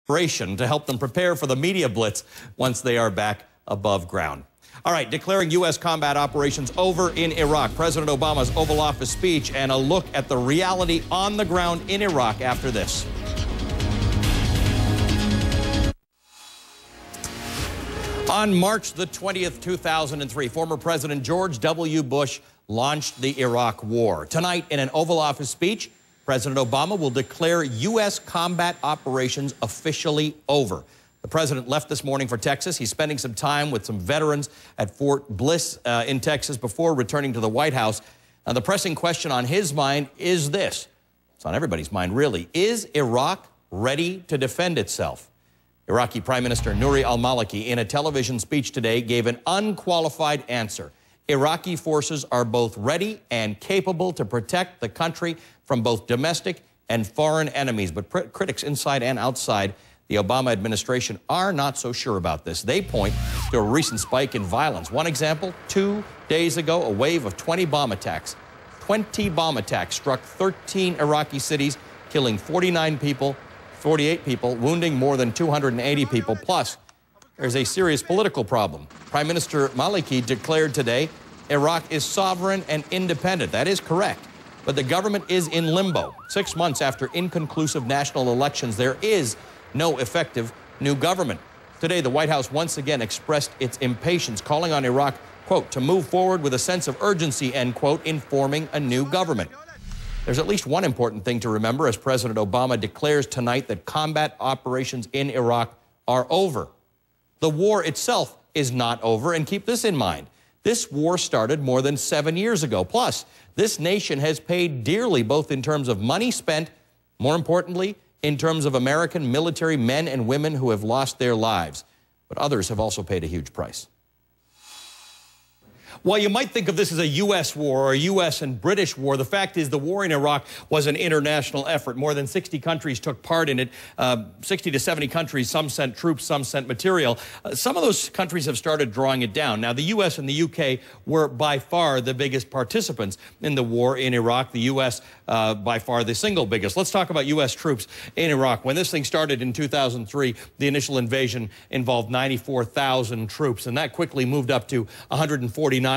inspiration to help them prepare for the media blitz once they are back above ground. All right, declaring U.S. combat operations over in Iraq. President Obama's Oval Office speech and a look at the reality on the ground in Iraq after this. On March the 20th, 2003, former President George W. Bush launched the Iraq War. Tonight, in an Oval Office speech, President Obama will declare U.S. combat operations officially over. The president left this morning for Texas. He's spending some time with some veterans at Fort Bliss in Texas before returning to the White House. Now, the pressing question on his mind is this. It's on everybody's mind, really. Is Iraq ready to defend itself? Iraqi Prime Minister Nouri al-Maliki, in a television speech today, gave an unqualified answer. Iraqi forces are both ready and capable to protect the country from both domestic and foreign enemies. But critics inside and outside the Obama administration are not so sure about this. They point to a recent spike in violence. One example, 2 days ago, a wave of 20 bomb attacks. 20 bomb attacks struck 13 Iraqi cities, killing 48 people, wounding more than 280 people. Plus, there's a serious political problem. Prime Minister Maliki declared today Iraq is sovereign and independent. That is correct. But the government is in limbo. 6 months after inconclusive national elections, there is no effective new government. Today, the White House once again expressed its impatience, calling on Iraq, quote, to move forward with a sense of urgency, end quote, in forming a new government. There's at least one important thing to remember as President Obama declares tonight that combat operations in Iraq are over. The war itself is not over, and keep this in mind. This war started more than 7 years ago. Plus, this nation has paid dearly, both in terms of money spent, more importantly, in terms of American military men and women who have lost their lives. But others have also paid a huge price. While you might think of this as a U.S. war or a U.S. and British war, the fact is the war in Iraq was an international effort. More than 60 countries took part in it. 60 to 70 countries, some sent troops, some sent material. Some of those countries have started drawing it down. Now, the U.S. and the U.K. were by far the biggest participants in the war in Iraq. The U.S. By far the single biggest. Let's talk about U.S. troops in Iraq. When this thing started in 2003, the initial invasion involved 94,000 troops, and that quickly moved up to 149,000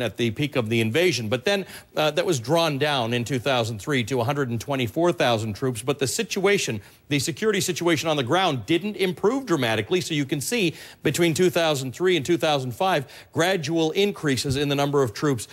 at the peak of the invasion. But then that was drawn down in 2003 to 124,000 troops. But the situation, the security situation on the ground didn't improve dramatically. So you can see between 2003 and 2005, gradual increases in the number of troops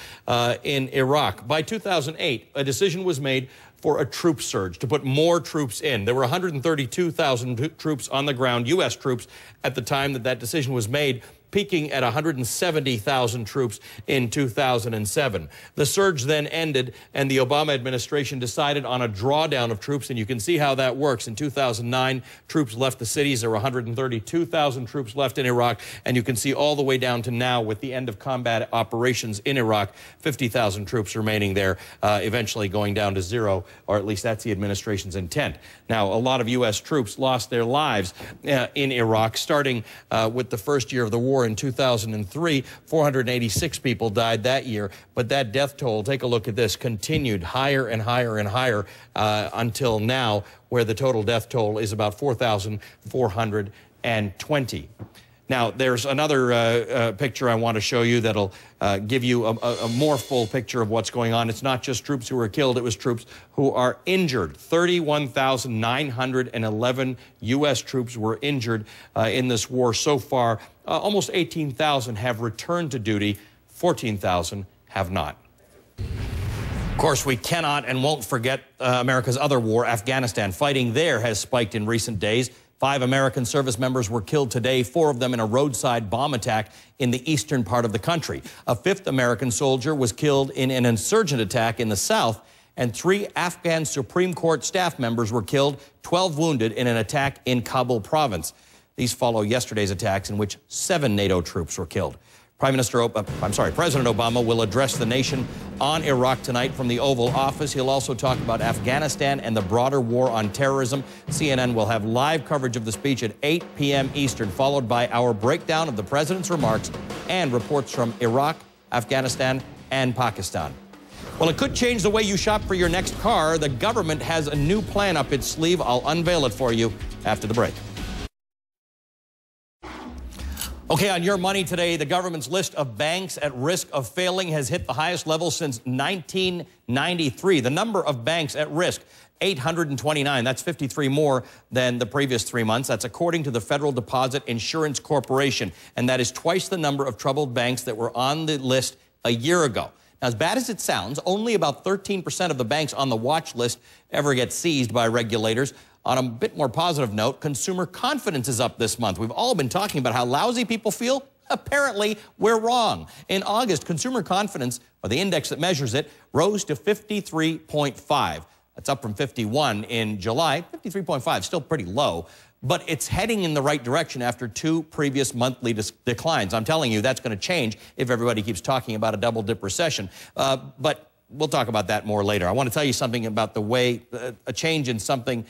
in Iraq. By 2008, a decision was made for a troop surge, to put more troops in. There were 132,000 troops on the ground, U.S. troops, at the time that decision was made, peaking at 170,000 troops in 2007. The surge then ended, and the Obama administration decided on a drawdown of troops, and you can see how that works. In 2009, troops left the cities. There were 132,000 troops left in Iraq, and you can see all the way down to now, with the end of combat operations in Iraq, 50,000 troops remaining there, eventually going down to zero, or at least that's the administration's intent. Now, a lot of U.S. troops lost their lives in Iraq, starting with the first year of the war in 2003. 486 people died that year, but that death toll, take a look at this, continued higher and higher and higher until now, where the total death toll is about 4,420. Now, there's another picture I want to show you that'll give you a more full picture of what's going on. It's not just troops who were killed, it was troops who are injured. 31,911 U.S. troops were injured in this war so far. Almost 18,000 have returned to duty, 14,000 have not. Of course, we cannot and won't forget America's other war, Afghanistan. Fighting there has spiked in recent days. 5 American service members were killed today, 4 of them in a roadside bomb attack in the eastern part of the country. A 5th American soldier was killed in an insurgent attack in the south, and 3 Afghan Supreme Court staff members were killed, 12 wounded in an attack in Kabul province. These follow yesterday's attacks in which 7 NATO troops were killed. President Obama will address the nation on Iraq tonight from the Oval Office. He'll also talk about Afghanistan and the broader war on terrorism. CNN will have live coverage of the speech at 8 p.m. Eastern, followed by our breakdown of the president's remarks and reports from Iraq, Afghanistan, and Pakistan. Well, it could change the way you shop for your next car. The government has a new plan up its sleeve. I'll unveil it for you after the break. Okay, on your money today, the government's list of banks at risk of failing has hit the highest level since 1993. The number of banks at risk, 829. That's 53 more than the previous 3 months. That's according to the Federal Deposit Insurance Corporation. And that is twice the number of troubled banks that were on the list a year ago. Now, as bad as it sounds, only about 13% of the banks on the watch list ever get seized by regulators. On a bit more positive note, consumer confidence is up this month. We've all been talking about how lousy people feel. Apparently, we're wrong. In August, consumer confidence, or the index that measures it, rose to 53.5. That's up from 51 in July. 53.5, still pretty low, but it's heading in the right direction after 2 previous monthly declines. I'm telling you, that's going to change if everybody keeps talking about a double-dip recession. But we'll talk about that more later. I want to tell you something about the way, a change in something.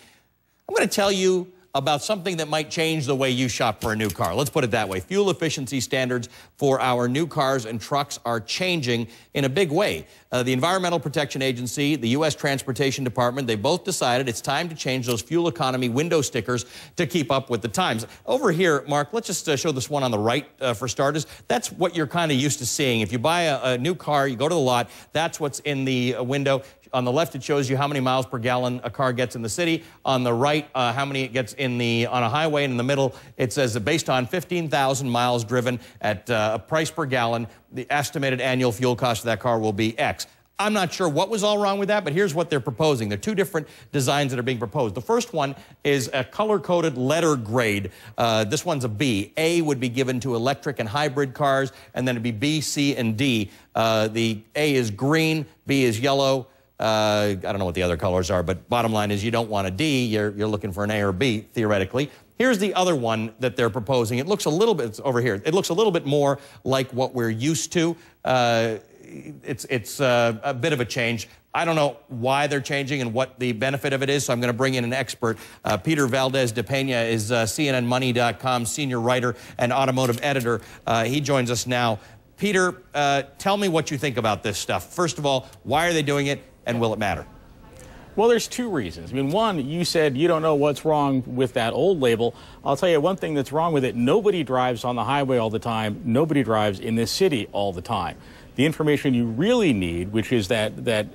I'm going to tell you about something that might change the way you shop for a new car. Let's put it that way. Fuel efficiency standards for our new cars and trucks are changing in a big way. The Environmental Protection Agency, the U.S. Transportation Department, they both decided it's time to change those fuel economy window stickers to keep up with the times. Over here, Mark, let's just show this one on the right for starters. That's what you're kind of used to seeing. If you buy a new car, you go to the lot, that's what's in the window. On the left, it shows you how many miles per gallon a car gets in the city. On the right, how many it gets on a highway. And in the middle, it says that based on 15,000 miles driven at a price per gallon, the estimated annual fuel cost of that car will be X. I'm not sure what was all wrong with that, but here's what they're proposing. There are 2 different designs that are being proposed. The first one is a color-coded letter grade. This one's a B. A would be given to electric and hybrid cars, and then it'd be B, C, and D. The A is green, B is yellow. I don't know what the other colors are, but bottom line is you don't want a D. You're looking for an A or B, theoretically. Here's the other one that they're proposing. It looks a little bit, it's over here. It looks a little bit more like what we're used to. It's a bit of a change. I don't know why they're changing and what the benefit of it is, so I'm going to bring in an expert. Peter Valdez de Pena is CNNMoney.com senior writer and automotive editor. He joins us now. Peter, tell me what you think about this stuff. First of all, why are they doing it, and will it matter? Well, there's 2 reasons. I mean, one, you said you don't know what's wrong with that old label. I'll tell you one thing that's wrong with it. Nobody drives on the highway all the time. Nobody drives in this city all the time. The information you really need, which is that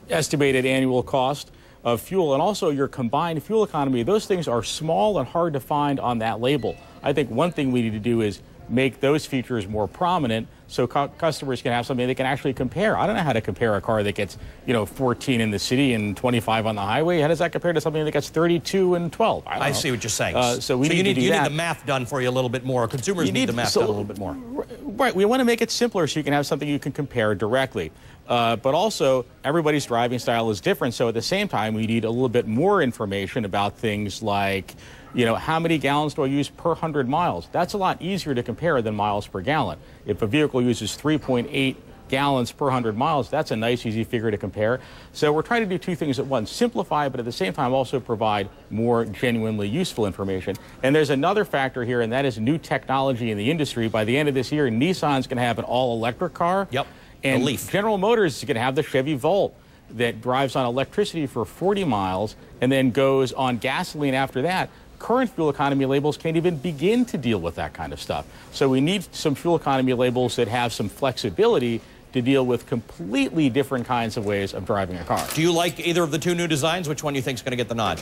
estimated annual cost of fuel and also your combined fuel economy, those things are small and hard to find on that label. I think one thing we need to do is make those features more prominent so customers can have something they can actually compare. I don't know how to compare a car that gets, 14 in the city and 25 on the highway. How does that compare to something that gets 32 and 12? I see what you're saying. So you need the math done for you a little bit more. Consumers need the math done a little bit more. Right. We want to make it simpler so you can have something you can compare directly. But also, everybody's driving style is different. So at the same time, we need a little bit more information about things like, how many gallons do I use per 100 miles? That's a lot easier to compare than miles per gallon. If a vehicle uses 3.8 gallons per 100 miles, that's a nice, easy figure to compare. So we're trying to do 2 things at once. Simplify, but at the same time also provide more genuinely useful information. And there's another factor here, and that is new technology in the industry. By the end of this year, Nissan's going to have an all-electric car. Yep. And General Motors is going to have the Chevy Volt that drives on electricity for 40 miles and then goes on gasoline after that. Current fuel economy labels can't even begin to deal with that kind of stuff. So we need some fuel economy labels that have some flexibility to deal with completely different kinds of ways of driving a car. Do you like either of the 2 new designs? Which one do you think is going to get the nod?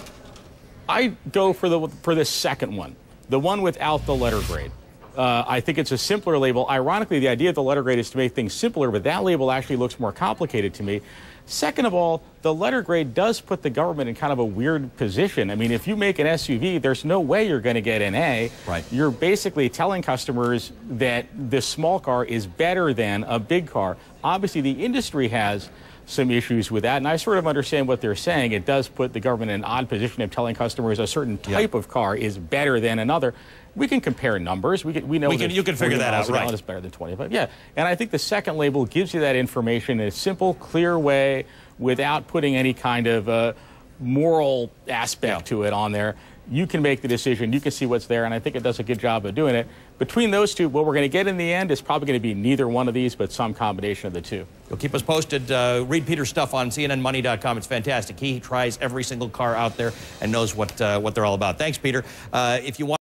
I go for the second one, the one without the letter grade. I think it's a simpler label. Ironically, the idea of the letter grade is to make things simpler, but that label actually looks more complicated to me. Second of all, the letter grade does put the government in kind of a weird position. I mean, if you make an SUV, there's no way you're going to get an A. Right. You're basically telling customers that this small car is better than a big car. Obviously, the industry has some issues with that, and I sort of understand what they're saying. It does put the government in an odd position of telling customers a certain type of car is better than another. We can compare numbers. You can figure that out, right? Is better than 25. Yeah, and I think the second label gives you that information in a simple, clear way without putting any kind of moral aspect to it on there. You can make the decision. You can see what's there, and I think it does a good job of doing it. Between those 2, what we're going to get in the end is probably going to be neither one of these, but some combination of the 2. You'll keep us posted. Read Peter's stuff on CNNMoney.com. It's fantastic. He tries every single car out there and knows what they're all about. Thanks, Peter. If you want